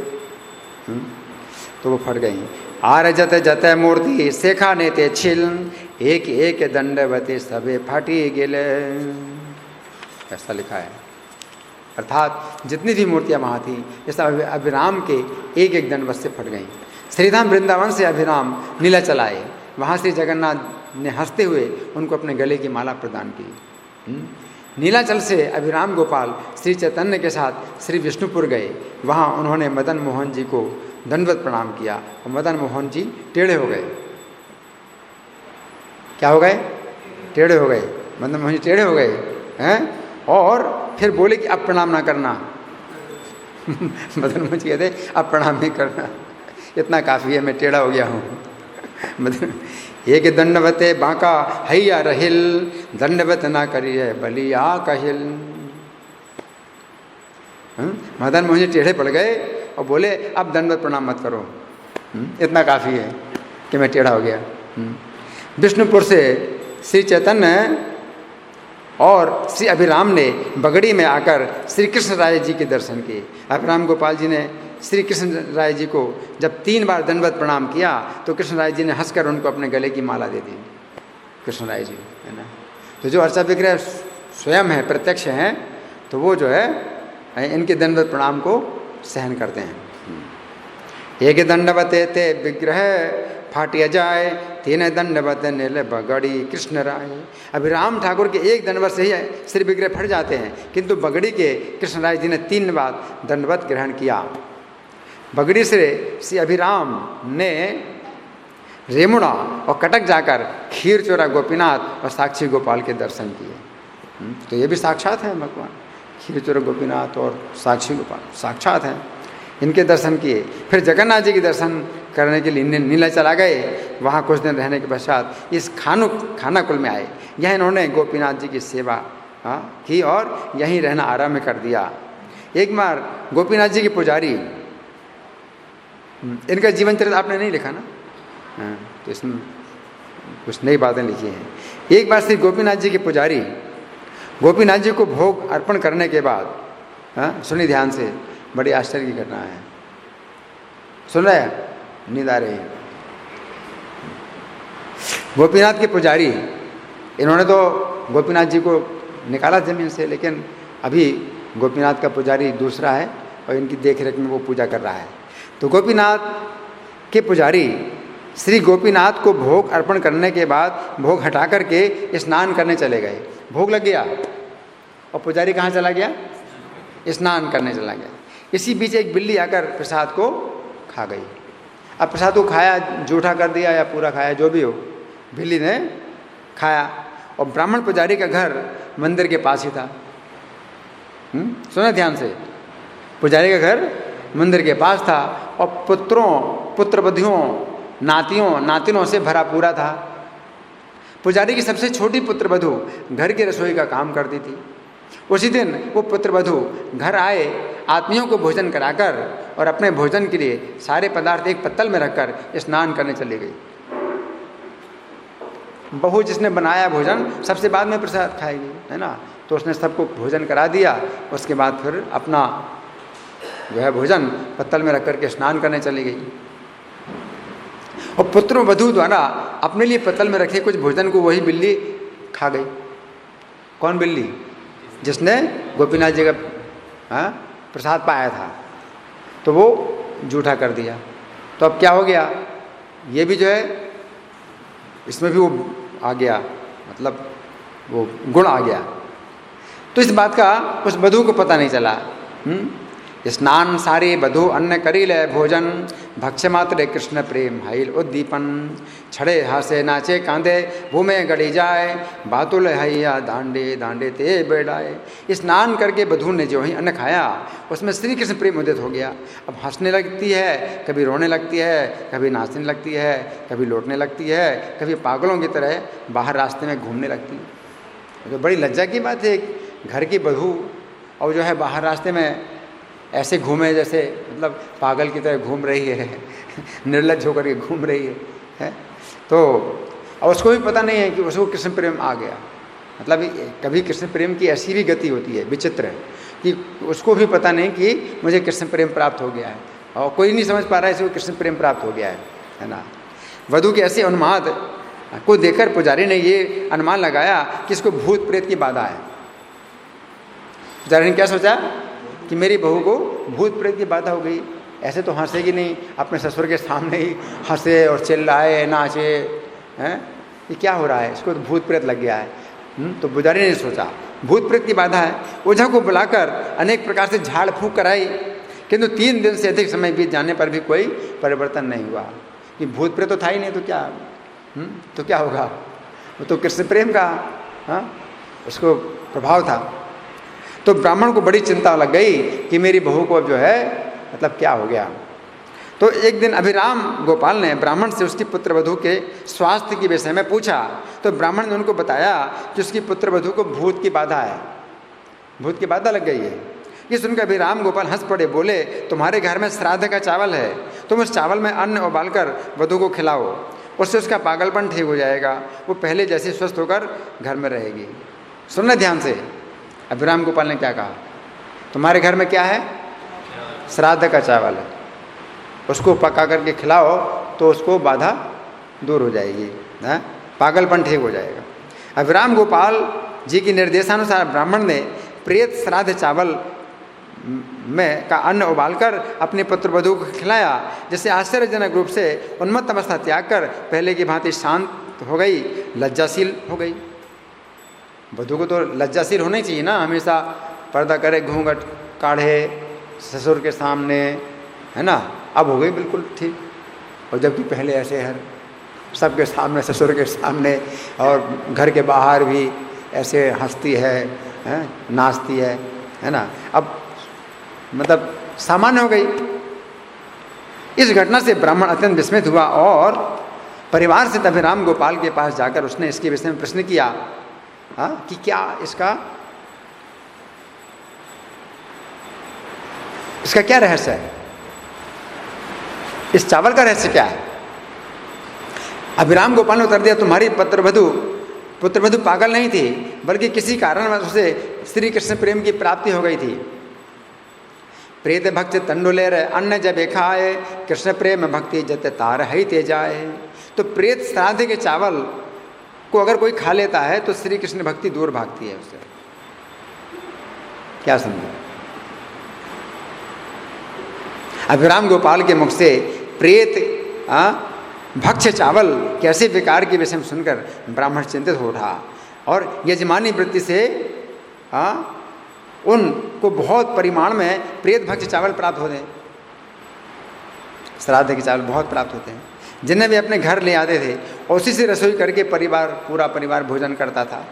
तो वो फट गई। आर जत जत मूर्ति शेखा नेते छिल एक एक दंडवते सबे फाटी गेले, ऐसा लिखा है। अर्थात जितनी भी मूर्तियां वहाँ थीं ये सब अभिराम के एक एक दंडवत से फट गईं। श्रीधाम वृंदावन से अभिराम नीलाचल आए, वहाँ श्री जगन्नाथ ने हंसते हुए उनको अपने गले की माला प्रदान की। नीलाचल से अभिराम गोपाल श्री चैतन्य के साथ श्री विष्णुपुर गए, वहाँ उन्होंने मदन मोहन जी को दंडवत प्रणाम किया और मदन मोहन जी टेढ़े हो गए। क्या हो गए? टेढ़े हो गए। मदन मोहन जी टेढ़े हो गए हैं और फिर बोले कि अब प्रणाम ना करना। मदन मोहन जी कहते अब प्रणाम नहीं करना, इतना काफ़ी है, मैं टेढ़ा हो गया हूँ। मदन एक दंडवते बांका हैया रहिल दंडवत ना करिए बलिया कहिल। मदन मोहन जी टेढ़े पड़ गए और बोले अब दंडवत प्रणाम मत करो, इतना काफ़ी है कि मैं टेढ़ा हो गया। विष्णुपुर से श्री चैतन्य और श्री अभिराम ने बगड़ी में आकर श्री कृष्ण राय जी के दर्शन किए। अभिराम गोपाल जी ने श्री कृष्ण राय जी को जब 3 बार दंडवत प्रणाम किया तो कृष्ण राय जी ने हंसकर उनको अपने गले की माला दे दी। कृष्ण राय जी, है ना। तो जो अर्चा विग्रह स्वयं है, प्रत्यक्ष हैं, तो वो जो है इनके दंडवत प्रणाम को सहन करते हैं। एक दंडवते ते विग्रह फाटिया जाए तीन दंडवत नील बगड़ी कृष्ण राय। अभिराम ठाकुर के एक दंडवत से ही श्री विग्रह फट जाते हैं, किंतु बगड़ी के कृष्ण राय जी ने 3 बार दंडवत ग्रहण किया। बगड़ी से श्री अभिराम ने रेमुणा और कटक जाकर खीरचोरा गोपीनाथ और साक्षी गोपाल के दर्शन किए। तो ये भी साक्षात है भगवान, खीरचोरा गोपीनाथ और साक्षी गोपाल साक्षात हैं, इनके दर्शन किए। फिर जगन्नाथ जी के दर्शन करने के लिए नीलाचल आ गए। वहाँ कुछ दिन रहने के पश्चात इस खानाकुल में आए। यह इन्होंने गोपीनाथ जी की सेवा की और यहीं रहना आरंभ कर दिया। एक बार गोपीनाथ जी के पुजारी, इनका जीवन चरित्र आपने नहीं लिखा ना, तो इसमें कुछ नई बातें लिखी हैं। एक बार श्री गोपीनाथ जी के पुजारी गोपीनाथ जी को भोग अर्पण करने के बाद, सुनिए ध्यान से, बड़ी आश्चर्य की घटना है। सुन रहे हैं? नींद आ रही है? गोपीनाथ के पुजारी, इन्होंने तो गोपीनाथ जी को निकाला जमीन से, लेकिन अभी गोपीनाथ का पुजारी दूसरा है और इनकी देखरेख में वो पूजा कर रहा है। तो गोपीनाथ के पुजारी श्री गोपीनाथ को भोग अर्पण करने के बाद भोग हटा करके स्नान करने चले गए। भोग लग गया और पुजारी कहाँ चला गया? स्नान करने चला गया। इसी बीच एक बिल्ली आकर प्रसाद को खा गई। अब प्रसाद को खाया, जूठा कर दिया या पूरा खाया, जो भी हो, बिल्ली ने खाया। और ब्राह्मण पुजारी का घर मंदिर के पास ही था। सुना ध्यान से, पुजारी का घर मंदिर के पास था और पुत्रवधियों, नातिनों से भरा पूरा था। पुजारी की सबसे छोटी पुत्रवधू घर की रसोई का काम करती थी। उसी दिन वो पुत्रवधू घर आए, आत्मियों को भोजन कराकर और अपने भोजन के लिए सारे पदार्थ एक पत्तल में रखकर स्नान करने चली गई। बहू जिसने बनाया भोजन सबसे बाद में प्रसाद खाएगी, है ना, तो उसने सबको भोजन करा दिया। उसके बाद फिर अपना जो है भोजन पत्तल में रख करके स्नान करने चली गई। और पुत्र वधू द्वारा अपने लिए पत्तल में रखे कुछ भोजन को वही बिल्ली खा गई। कौन बिल्ली? जिसने गोपीनाथ जी का प्रसाद पाया था, तो वो जूठा कर दिया। तो अब क्या हो गया? ये भी जो है, इसमें भी वो आ गया, मतलब वो गुण आ गया। तो इस बात का उस वधू को पता नहीं चला। स्नान सारे बधु अन्न करी ले भोजन, भक्ष्य मात्र कृष्ण प्रेम हाइल उद्दीपन, छड़े हासे नाचे कांदे भूमे गड़ी जाए, बातुल हैया दांडे दांडे ते बेड़ाए। स्नान करके बधू ने जो ही अन्न खाया उसमें श्री कृष्ण प्रेम उदित हो गया। अब हंसने लगती है, कभी रोने लगती है, कभी नाचने लगती है, कभी लौटने लगती है, कभी पागलों की तरह बाहर रास्ते में घूमने लगती है। तो बड़ी लज्जा की बात है, घर की बधू और जो है बाहर रास्ते में ऐसे घूमे जैसे मतलब पागल की तरह घूम रही है, निर्लज्ज होकर के घूम रही है। तो और उसको भी पता नहीं है कि उसको कृष्ण प्रेम आ गया। मतलब कभी कृष्ण प्रेम की ऐसी भी गति होती है विचित्र, कि उसको भी पता नहीं कि मुझे कृष्ण प्रेम प्राप्त हो गया है, और कोई नहीं समझ पा रहा है इसको कृष्ण प्रेम प्राप्त हो गया है ना। वधू के ऐसे उन्माद को देखकर पुजारी ने ये अनुमान लगाया कि इसको भूत प्रेत की बाधा है। पुजारी ने क्या सोचा कि मेरी बहू को भूत प्रेत की बाधा हो गई। ऐसे तो हंसेगी नहीं, अपने ससुर के सामने ही हंसे और चिल्लाए नाचे, हैं, ये क्या हो रहा है, इसको तो भूत प्रेत लग गया है। तो पुजारी ने सोचा भूत प्रेत की बाधा है। ओझा को बुलाकर अनेक प्रकार से झाड़ फूंक कराई, किंतु 3 दिन से अधिक समय बीत जाने पर भी कोई परिवर्तन नहीं हुआ। कि भूत प्रेत तो था ही नहीं, तो क्या होगा? वो तो कृष्ण प्रेम का उसको प्रभाव था। तो ब्राह्मण को बड़ी चिंता लग गई कि मेरी बहू को अब जो है मतलब क्या हो गया। तो एक दिन अभिराम गोपाल ने ब्राह्मण से उसकी पुत्रवधू के स्वास्थ्य के विषय में पूछा। तो ब्राह्मण ने उनको बताया कि उसकी पुत्रवधू को भूत की बाधा है, भूत की बाधा लग गई है। ये सुनकर अभिराम गोपाल हंस पड़े, बोले तुम्हारे घर में श्राद्ध का चावल है, तुम उस चावल में अन्न उबालकर वधू को खिलाओ, उससे उसका पागलपन ठीक हो जाएगा, वो पहले जैसे स्वस्थ होकर घर में रहेगी। सुनना ध्यान से, अभिराम गोपाल ने क्या कहा, तुम्हारे घर में क्या है? श्राद्ध का चावल है, उसको पका करके खिलाओ तो उसको बाधा दूर हो जाएगी, पागलपन ठीक हो जाएगा। अभिराम गोपाल जी के निर्देशानुसार ब्राह्मण ने प्रेत श्राद्ध चावल में का अन्न उबालकर अपने पुत्रवधू को खिलाया, जिससे आश्चर्यजनक रूप से उन्मत्त अवस्था त्याग कर पहले की भांति शांत हो गई, लज्जाशील हो गई। वधू को तो लज्जाशील होना ही चाहिए ना, हमेशा पर्दा करे, घूंघट काढ़े ससुर के सामने, है ना। अब हो गई बिल्कुल ठीक, और जबकि पहले ऐसे हर सबके सामने, ससुर के सामने और घर के बाहर भी ऐसे हंसती है, नाचती है ना। अब मतलब सामान्य हो गई। इस घटना से ब्राह्मण अत्यंत विस्मित हुआ और परिवार से अभिराम गोपाल के पास जाकर उसने इसके विषय में प्रश्न किया हाँ, कि क्या इसका क्या रहस्य है, इस चावल का रहस्य क्या है। अभिराम गोपाल ने उत्तर दिया, तुम्हारी पुत्रवधु पागल नहीं थी, बल्कि किसी कारणवश उसे श्री कृष्ण प्रेम की प्राप्ति हो गई थी। प्रेत भक्त तंडुलेर अन्न जब खाए, कृष्ण प्रेम भक्ति जत तार है ते जाए। तो प्रेत श्राद्ध के चावल को अगर कोई खा लेता है तो श्री कृष्ण भक्ति दूर भागती है उससे। क्या समझे? अभिराम गोपाल के मुख से प्रेत भक्ष्य चावल कैसे विकार के विषय में सुनकर ब्राह्मण चिंतित हो उठा और यजमानी वृत्ति से उनको बहुत परिमाण में प्रेत भक्ष्य चावल प्राप्त होते हैं। श्राद्ध के चावल बहुत प्राप्त होते हैं, जिन्हें वे अपने घर ले आते थे, उसी से रसोई करके पूरा परिवार भोजन करता था।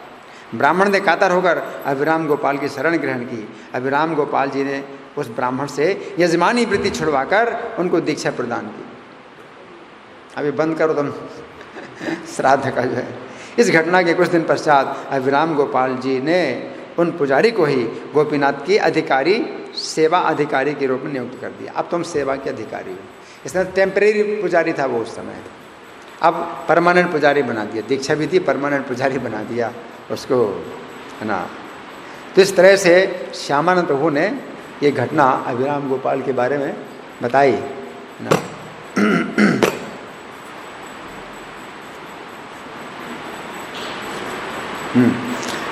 ब्राह्मण ने कातर होकर अभिराम गोपाल की शरण ग्रहण की। अभिराम गोपाल जी ने उस ब्राह्मण से यजमानी वृत्ति छुड़वाकर उनको दीक्षा प्रदान की। अभी बंद करो तुम श्राद्ध का जो है। इस घटना के कुछ दिन पश्चात अभिराम गोपाल जी ने उन पुजारी को ही गोपीनाथ की सेवा अधिकारी के रूप में नियुक्त कर दिया। अब तुम सेवा के अधिकारी हो। इसने टेम्परेरी पुजारी था वो उस समय, अब परमानेंट पुजारी बना दिया। दीक्षा भी थी, परमानेंट पुजारी बना दिया उसको, है ना। तो इस तरह से श्यामानंद प्रभु ने ये घटना अभिराम गोपाल के बारे में बताई, है ना।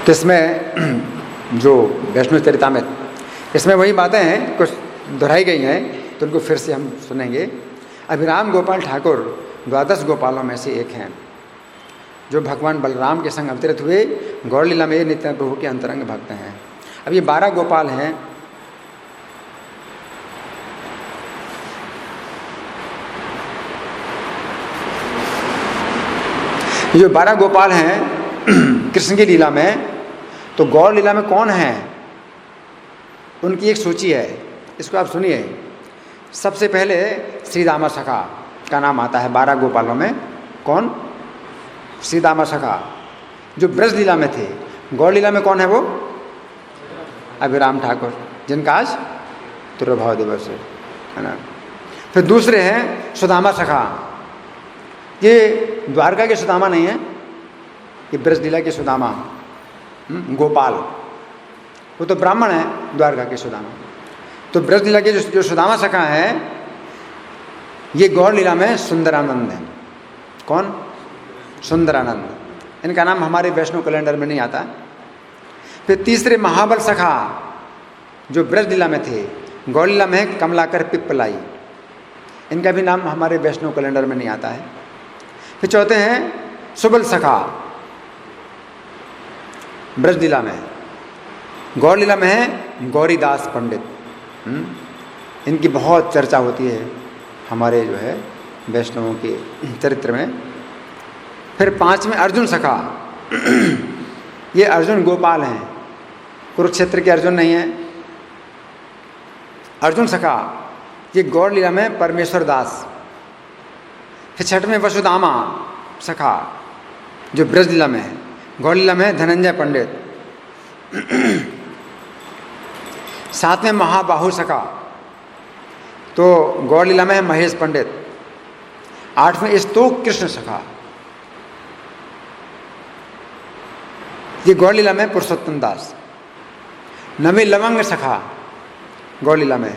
तो इसमें जो वैष्णव चरितामृत, इसमें वही बातें हैं कुछ दोहराई गई हैं, तो उनको फिर से हम सुनेंगे। अभिराम गोपाल ठाकुर 12 गोपालों में से एक हैं, जो भगवान बलराम के संग अवतरित हुए गौर लीला में नित्यानंद प्रभु के अंतरंग भक्त हैं। अब ये 12 गोपाल हैं। ये जो 12 गोपाल हैं कृष्ण की लीला में, तो गौर लीला में कौन है उनकी एक सूची है, इसको आप सुनिए। सबसे पहले श्री दामा सखा का नाम आता है 12 गोपालों में। कौन? श्री दामा सखा, जो ब्रज लीला में थे। गौर लीला में कौन है वो? अभिराम ठाकुर, जिनका आज तिरुभाव दिवस है ना। फिर दूसरे हैं सुदामा सखा। ये द्वारका के सुदामा नहीं है, ये ब्रज लीला के सुदामा गोपाल, वो तो ब्राह्मण है, द्वारका के सुदामा। तो ब्रज लीला के जो सुदामा सखा हैं, ये गौर लीला में सुंदरानंद हैं। कौन? सुंदरानंद। इनका नाम हमारे वैष्णव कैलेंडर में नहीं आता। फिर तीसरे महाबल सखा, जो ब्रज लीला में थे। गौर लीला में कमलाकर पिप्पलाई, इनका भी नाम हमारे वैष्णव कैलेंडर में नहीं आता है। फिर चौथे हैं सुबल सखा, ब्रज लीला में। गौर लीला में है गौरीदास पंडित। इनकी बहुत चर्चा होती है हमारे जो है वैष्णवों के चरित्र में। फिर 5वें अर्जुन सखा, ये अर्जुन गोपाल हैं, कुरुक्षेत्र के अर्जुन नहीं है। अर्जुन सखा, ये गौर लीला में परमेश्वर दास। फिर 6वें वसुदामा सखा, जो ब्रज लीला में है। गौर लीला में धनंजय पंडित। 7वें महाबाहु सखा, तो गौर लीला में है महेश पंडित। 8वें स्तोक कृष्ण सखा, ये गौर लीला में पुरुषोत्तम दास। 9वें लवंग सखा गौर लीला में,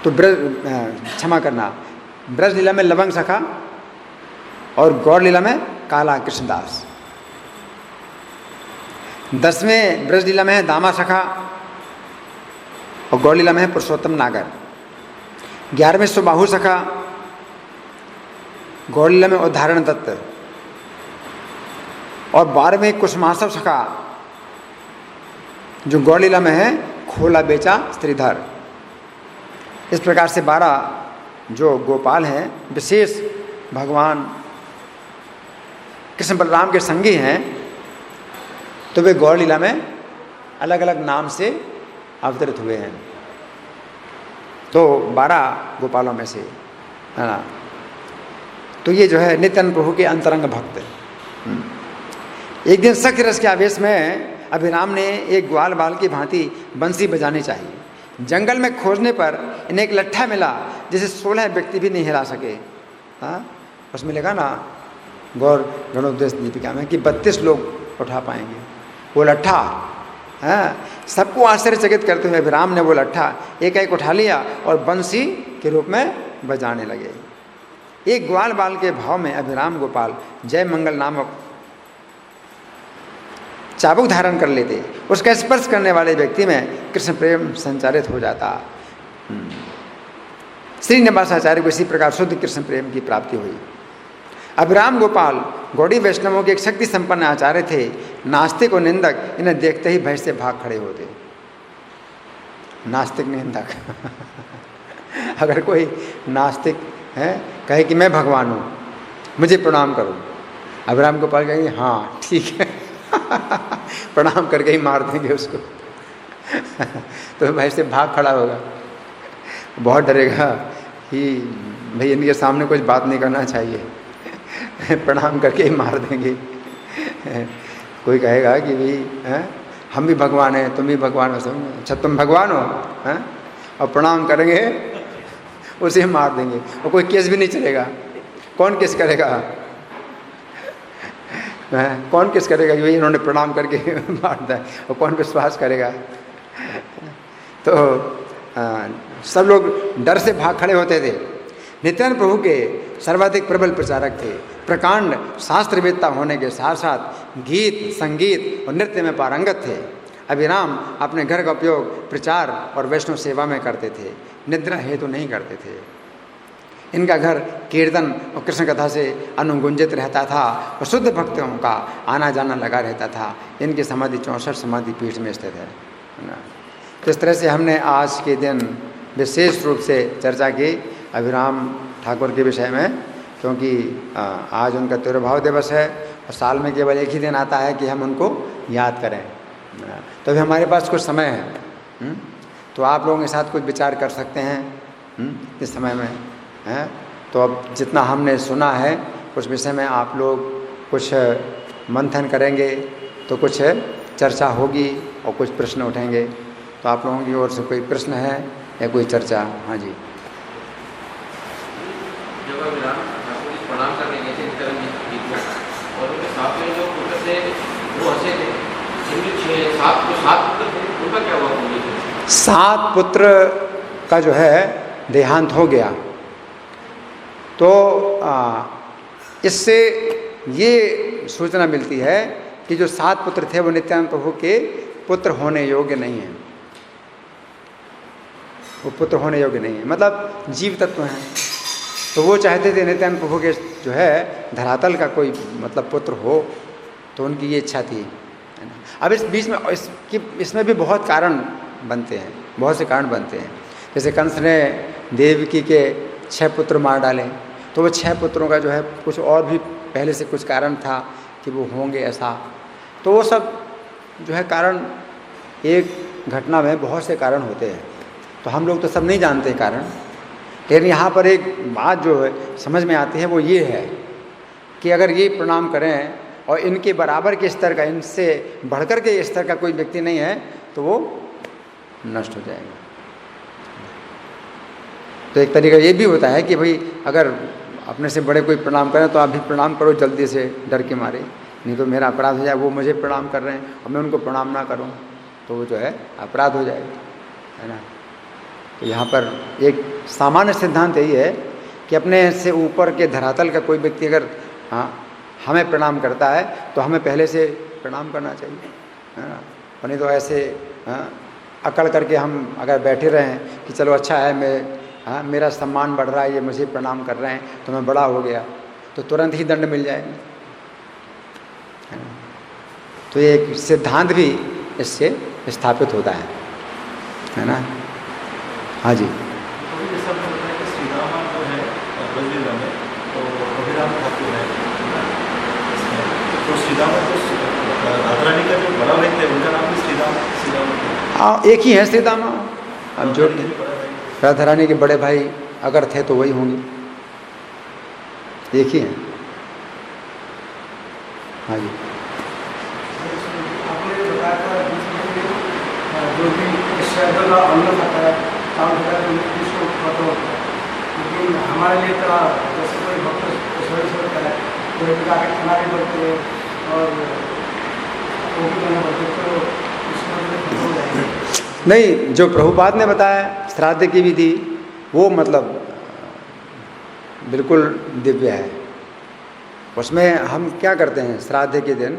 तो क्षमा करना, ब्रज लीला में लवंग सखा और गौर लीला में काला कृष्णदास। 10वें ब्रज लीला में है दामा सखा और गौर लीला में है पुरुषोत्तम नागर। 11वें सुबाहु सखा, गौर लीला में उदाहरण दत्त। और 12वें कुसुमासव सखा, जो गौर लीला में है खोला बेचा स्त्रीधर। इस प्रकार से 12 जो गोपाल हैं, विशेष भगवान कृष्ण बलराम के संगी हैं, तो वे गौर लीला में अलग अलग नाम से अवतरित हुए हैं। तो 12 गोपालों में से, है ना। तो ये जो है नित्यानंद प्रभु के अंतरंग भक्त। एक दिन सख्त रस के आवेश में अभिराम ने एक ग्वाल बाल की भांति बंसी बजानी चाहिए। जंगल में खोजने पर इन्हें एक लट्ठा मिला जिसे 16 व्यक्ति भी नहीं हिला सके। हाँ, उसमें लिखा ना गौर गणोपदेश दीपिका में कि 32 लोग उठा पाएंगे वो लट्ठा। हाँ, सबको आश्चर्यचकित करते हुए अभिराम ने वो लट्ठा एक उठा लिया और बंसी के रूप में बजाने लगे। एक ग्वाल बाल के भाव में अभिराम गोपाल जय मंगल नामक चाबुक धारण कर लेते। उसका स्पर्श करने वाले व्यक्ति में कृष्ण प्रेम संचारित हो जाता। श्रीनिवासाचार्य को इसी प्रकार शुद्ध कृष्ण प्रेम की प्राप्ति हुई। अभिराम गोपाल गौड़ी वैष्णवों के एक शक्ति संपन्न आचार्य थे। नास्तिक और निंदक इन्हें देखते ही भय से भाग खड़े होते। नास्तिक निंदक अगर कोई नास्तिक है कहे कि मैं भगवान हूँ, मुझे प्रणाम करो, अभिराम गोपाल कहेंगे हाँ ठीक है प्रणाम करके ही मार देंगे उसको तो भाई से भाग खड़ा होगा, बहुत डरेगा कि भाई इनके सामने कुछ बात नहीं करना चाहिए प्रणाम करके ही मार देंगे कोई कहेगा कि भाई हम भी भगवान हैं, तुम भी भगवान हो, समझ अच्छा तुम भगवान हो हैं, और प्रणाम करेंगे उसे मार देंगे और कोई केस भी नहीं चलेगा। कौन केस करेगा? कौन केस करेगा कि भाई इन्होंने प्रणाम करके मार दिया, और कौन विश्वास करेगा? तो सब लोग डर से भाग खड़े होते थे। नित्यानंद प्रभु के सर्वाधिक प्रबल प्रचारक थे। प्रकांड शास्त्रवेत्ता होने के साथ साथ गीत, संगीत और नृत्य में पारंगत थे। अभिराम अपने घर का उपयोग प्रचार और वैष्णव सेवा में करते थे, निद्रा हेतु नहीं करते थे। इनका घर कीर्तन और कृष्ण कथा से अनुगुंजित रहता था और शुद्ध भक्तों का आना जाना लगा रहता था। इनकी समाधि 64 समाधि पीठ में स्थित है ना। तो इस तरह से हमने आज के दिन विशेष रूप से चर्चा की अभिराम ठाकुर के विषय में, क्योंकि आज उनका तिरुभाव दिवस है और साल में केवल एक ही दिन आता है कि हम उनको याद करें। तो अभी हमारे पास कुछ समय है, तो आप लोगों के साथ कुछ विचार कर सकते हैं इस समय में है। तो अब जितना हमने सुना है उस विषय में आप लोग कुछ मंथन करेंगे तो कुछ चर्चा होगी और कुछ प्रश्न उठेंगे। तो आप लोगों की ओर से कोई प्रश्न है या कोई चर्चा? हाँ जी। जब अभिराम ठाकुर जी प्रणाम करने गए थे और उनके साथ में जो पुत्र थे वो हंसे थे, जिनके 7 पुत्र थे उनका क्या हुआ? 7 पुत्र का जो है देहांत हो गया। तो इससे ये सूचना मिलती है कि जो 7 पुत्र थे वो नित्यानंद प्रभु के पुत्र होने योग्य नहीं हैं। वो पुत्र होने योग्य नहीं है, मतलब जीव तत्व हैं। तो वो चाहते थे नित्यानंद प्रभु के जो है धरातल का कोई मतलब पुत्र हो, तो उनकी ये इच्छा थी, है ना। अब इस बीच में इसमें भी बहुत कारण बनते हैं, बहुत से कारण बनते हैं। जैसे कंस ने देवकी के 6 पुत्र मार डाले, तो वो 6 पुत्रों का जो है कुछ और भी पहले से कुछ कारण था कि वो होंगे ऐसा। तो वो सब जो है कारण, एक घटना में बहुत से कारण होते हैं, तो हम लोग तो सब नहीं जानते कारण। लेकिन यहाँ पर एक बात जो है समझ में आती है वो ये है कि अगर ये प्रणाम करें और इनके बराबर के स्तर का, इनसे बढ़कर के स्तर का कोई व्यक्ति नहीं है तो वो नष्ट हो जाएगा। तो एक तरीका ये भी होता है कि भाई अगर अपने से बड़े कोई प्रणाम करें तो आप भी प्रणाम करो जल्दी से, डर के मारे, नहीं तो मेरा अपराध हो जाए। वो मुझे प्रणाम कर रहे हैं और मैं उनको प्रणाम ना करूं तो वो जो है अपराध हो जाएगा, है ना। तो यहाँ पर एक सामान्य सिद्धांत यही है कि अपने से ऊपर के धरातल का कोई व्यक्ति अगर हमें प्रणाम करता है तो हमें पहले से प्रणाम करना चाहिए, है ना। और नहीं तो ऐसे अकड़ करके हम अगर बैठे रहें कि चलो अच्छा है, मेरा सम्मान बढ़ रहा है, ये मुझे प्रणाम कर रहे हैं तो मैं बड़ा हो गया, तो तुरंत ही दंड मिल जाएगा, है ना। तो ये एक सिद्धांत भी इससे स्थापित होता है ना। हाँ जी। जैसा आपने बताया कि श्री राम जो है बललीला में तो अभिराम ठाकुर है, तो श्री राम तो राधा रानी का जो बड़ा भाई थे उनका नाम भी श्री राम। हाँ, एक ही है श्री राम। हम जो राधा रानी के बड़े भाई अगर थे तो वही होंगे, एक ही हैं। हाँ जी। बताया था जो भी शहद का अन्न खाता है काम होता है तो उसको खत्म होता है, लेकिन हमारे लिए तो जैसे कोई भक्त ईश्वर करे तो एक आगे खाना भी बढ़ते और वो भी करना पड़ते तो इसमें खत्म हो जाएंगे। नहीं, जो प्रभुपाद ने बताया श्राद्ध की विधि वो मतलब बिल्कुल दिव्य है। उसमें हम क्या करते हैं, श्राद्ध के दिन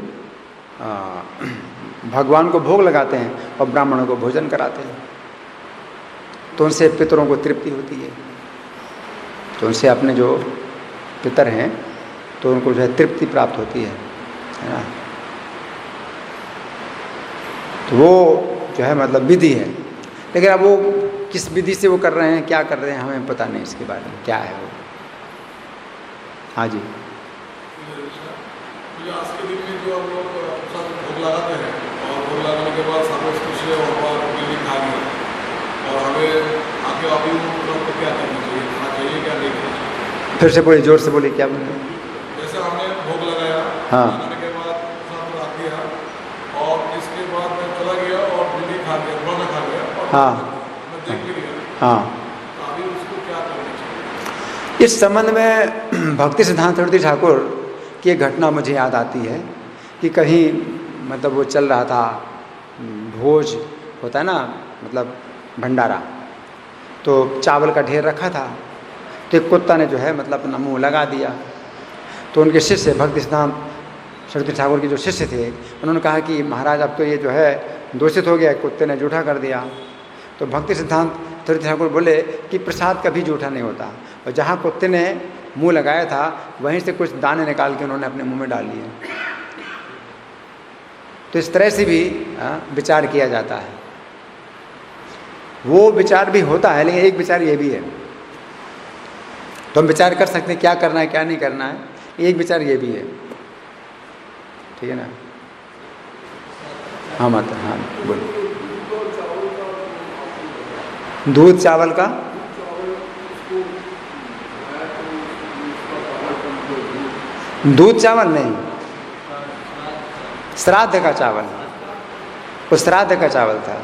भगवान को भोग लगाते हैं और ब्राह्मणों को भोजन कराते हैं, तो उनसे पितरों को तृप्ति होती है, तो उनसे अपने जो पितर हैं तो उनको जो है तृप्ति प्राप्त होती है ना। तो वो जो है मतलब विधि है, लेकिन अब वो किस विधि से वो कर रहे हैं, क्या कर रहे हैं, हमें पता नहीं इसके बारे में क्या है वो। हाँ जी, आज के दिन में जो हम लोग भोग लगाते हैं और भोग लगाने के बाद सामने और बिल्ली खा गया और हमें आगे अभी को क्या करना चाहिए, खाना चाहिए क्या नहीं करना चाहिए? फिर से बोलिए, जोर से बोलिए, क्या बोलिए? जैसे हमने भोग लगाया, हाँ, लगाने के बाद साथ रख दिया और इसके बाद मैं चला गया और बिल्ली खा गया, खाना खा गया और हाँ, मैं देख भी लिया, हाँ। तो अभी उसको क्या करना चाहिए? इस संबंध में भक्ति सिद्धांत सरस्वती ठाकुर की एक घटना मुझे याद आती है कि कहीं मतलब वो चल रहा था, भोज होता है ना, मतलब भंडारा, तो चावल का ढेर रखा था, तो एक कुत्ता ने जो है मतलब अपना मुंह लगा दिया। तो उनके शिष्य भक्ति सिद्धांत सरस्वती ठाकुर के जो शिष्य थे उन्होंने कहा कि महाराज अब तो ये जो है दूषित हो गया, कुत्ते ने जूठा कर दिया। तो भक्ति सिद्धांत सरस्वती ठाकुर बोले कि प्रसाद कभी जूठा नहीं होता, और जहाँ कुत्ते ने मुंह लगाया था वहीं से कुछ दाने निकाल के उन्होंने अपने मुंह में डाल लिए। तो इस तरह से भी विचार किया जाता है, वो विचार भी होता है, लेकिन एक विचार ये भी है, तो हम विचार कर सकते हैं क्या करना है क्या नहीं करना है, एक विचार ये भी है, ठीक है ना। हाँ मत, हाँ बोलो। दूध चावल का दूध चावल नहीं, श्राद्ध का चावल, वो श्राद्ध का चावल था,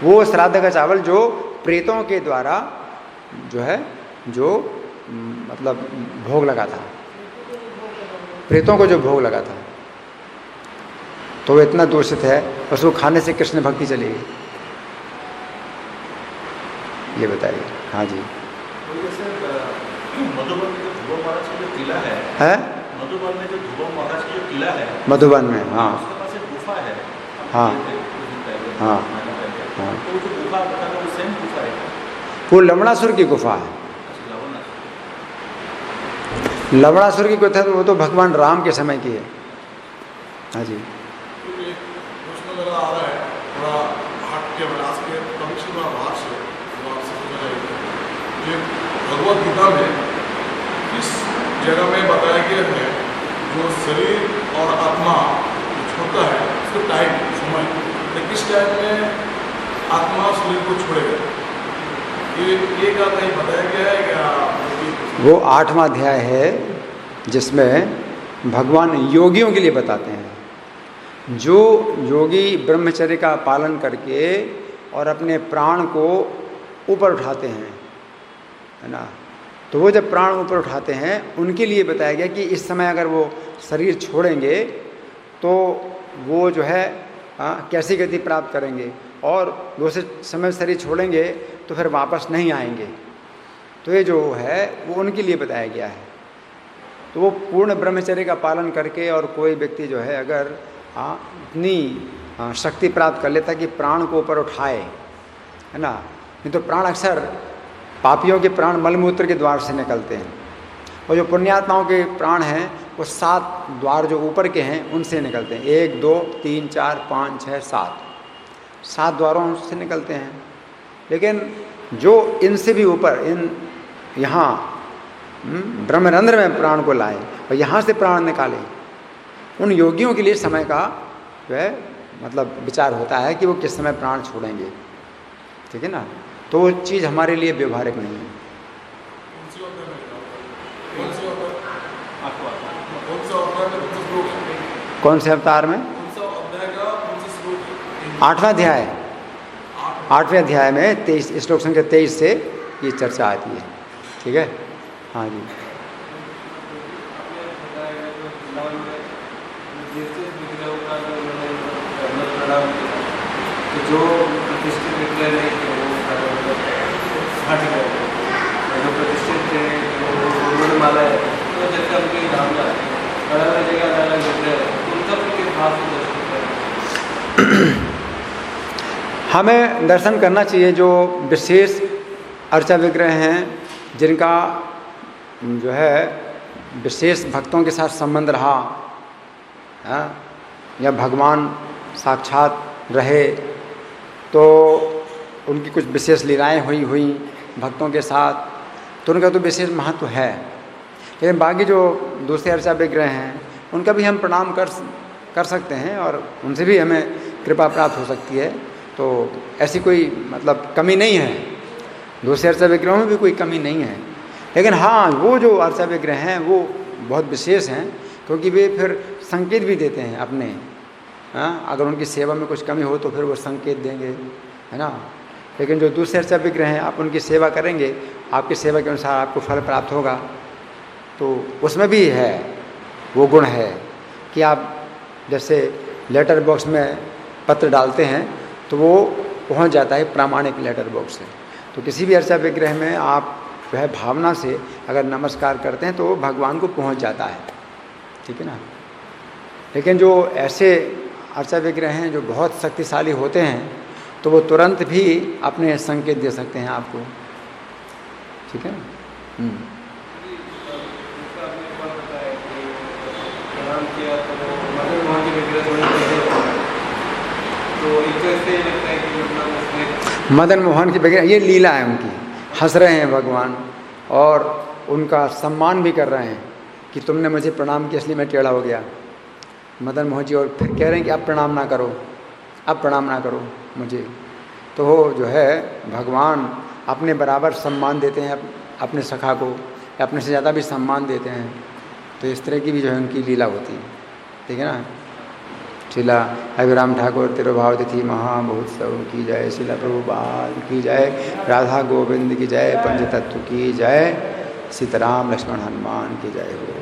वो श्राद्ध का चावल जो प्रेतों के द्वारा जो है जो मतलब भोग लगा था, प्रेतों को जो भोग लगा था, तो वो इतना दूषित है, उसको खाने से कृष्ण भक्ति चलेगी, ये बताइए। हाँ जी, मधुबन में जो ध्रुव महाराज का जो किला है, मधुबन में जो ध्रुव महाराज का जो किला है, मधुबन में, हाँ, उसके पास एक गुफा है, हाँ, हाँ, हाँ, तो जो गुफा बता रहा वो सेम गुफा है, वो लवणासुर की गुफा है। लवणासुर की गुफा वो तो भगवान राम के समय की है। हाँ जी, उसमें लगा आ रहा है थोड़ा हट के आज के भविष्य में भाग से ये भगवत गीता में इस जगह में बताया गया है जो शरीर और आत्मा छोड़ता है उसको टाइम समय, तो किस टाइम में आत्मा शरीर को छोड़ेगा, ये का नहीं बताया गया है क्या? वो 8वां अध्याय है जिसमें भगवान योगियों के लिए बताते हैं, जो योगी ब्रह्मचर्य का पालन करके और अपने प्राण को ऊपर उठाते हैं, है ना, तो वो जब प्राण ऊपर उठाते हैं उनके लिए बताया गया कि इस समय अगर वो शरीर छोड़ेंगे तो वो जो है कैसी गति प्राप्त करेंगे, और दूसरे समय शरीर छोड़ेंगे तो फिर वापस नहीं आएंगे। तो ये जो है वो उनके लिए बताया गया है। तो वो पूर्ण ब्रह्मचर्य का पालन करके और कोई व्यक्ति जो है अगर इतनी शक्ति प्राप्त कर लेता कि प्राण को ऊपर उठाए, है ना, नहीं तो प्राण अक्सर पापियों के प्राण मलमूत्र के द्वार से निकलते हैं, और जो पुण्यात्माओं के प्राण हैं वो 7 द्वार जो ऊपर के हैं उनसे निकलते हैं, 1 2 3 4 5 6 7 द्वारों से निकलते हैं। लेकिन जो इनसे भी ऊपर इन यहाँ ब्रह्मरंध्र में प्राण को लाए और यहाँ से प्राण निकाले, उन योगियों के लिए समय का जो है मतलब विचार होता है कि वो किस समय प्राण छोड़ेंगे, ठीक है ना। तो वो चीज़ हमारे लिए व्यवहारिक नहीं है। कौन से अवतार में? 8वां अध्याय, 8वें अध्याय में 23 श्लोक संख्या 23 से ये चर्चा आती है। ठीक है, हाँ जी। जो प्रतिष्ठित विग्रह नहीं थे वो हट गए, जो प्रतिष्ठित थे उन्होंने माना है, तो जैसे उनके नाम जाते हैं अलग जगह अलग विग्रह, उन सब के भाव से दर्शन करें। हमें दर्शन करना चाहिए जो विशेष अर्चा विग्रह हैं, जिनका जो है विशेष भक्तों के साथ संबंध रहा, या भगवान साक्षात रहे, तो उनकी कुछ विशेष लीलाएं हुई भक्तों के साथ, तो उनका तो विशेष महत्व है। लेकिन बाकी जो दूसरे अर्चा विग्रह हैं उनका भी हम प्रणाम कर सकते हैं और उनसे भी हमें कृपा प्राप्त हो सकती है। तो ऐसी कोई मतलब कमी नहीं है, दूसरे अर्चा विग्रहों में भी कोई कमी नहीं है। लेकिन हाँ, वो जो अर्चा विग्रह हैं वो बहुत विशेष हैं, क्योंकि वे फिर संकेत भी देते हैं अपने, अगर उनकी सेवा में कुछ कमी हो तो फिर वो संकेत देंगे, है ना। लेकिन जो दूसरे अर्चा विग्रह हैं, आप उनकी सेवा करेंगे, आपकी सेवा के अनुसार आपको फल प्राप्त होगा। तो उसमें भी है वो गुण है कि आप जैसे लेटर बॉक्स में पत्र डालते हैं तो वो पहुंच जाता है प्रामाणिक लेटर बॉक्स से। तो किसी भी अर्चा विग्रह में आप जो है भावना से अगर नमस्कार करते हैं तो वो भगवान को पहुंच जाता है, ठीक है ना। लेकिन जो ऐसे अर्चा विग्रह हैं जो बहुत शक्तिशाली होते हैं तो वो तुरंत भी अपने संकेत दे सकते हैं आपको, ठीक है ना। मदन मोहन की विग्रह ये लीला है उनकी, हंस रहे हैं भगवान और उनका सम्मान भी कर रहे हैं कि तुमने मुझे प्रणाम किया इसलिए मैं टेढ़ा हो गया, मदन मोहन जी। और फिर कह रहे हैं कि अब प्रणाम ना करो, अब प्रणाम ना करो मुझे। तो वो जो है भगवान अपने बराबर सम्मान देते हैं अपने सखा को, या अपने से ज़्यादा भी सम्मान देते हैं। तो इस तरह की भी जो है उनकी लीला होती है, ठीक है ना। शिला अभिराम ठाकुर तिरुभाव तिथि महामहोत्सव की जय, शिला प्रभुपाद की जय, राधा गोविंद की जय, पंचतत्व की जय, सीताराम लक्ष्मण हनुमान की जय हो।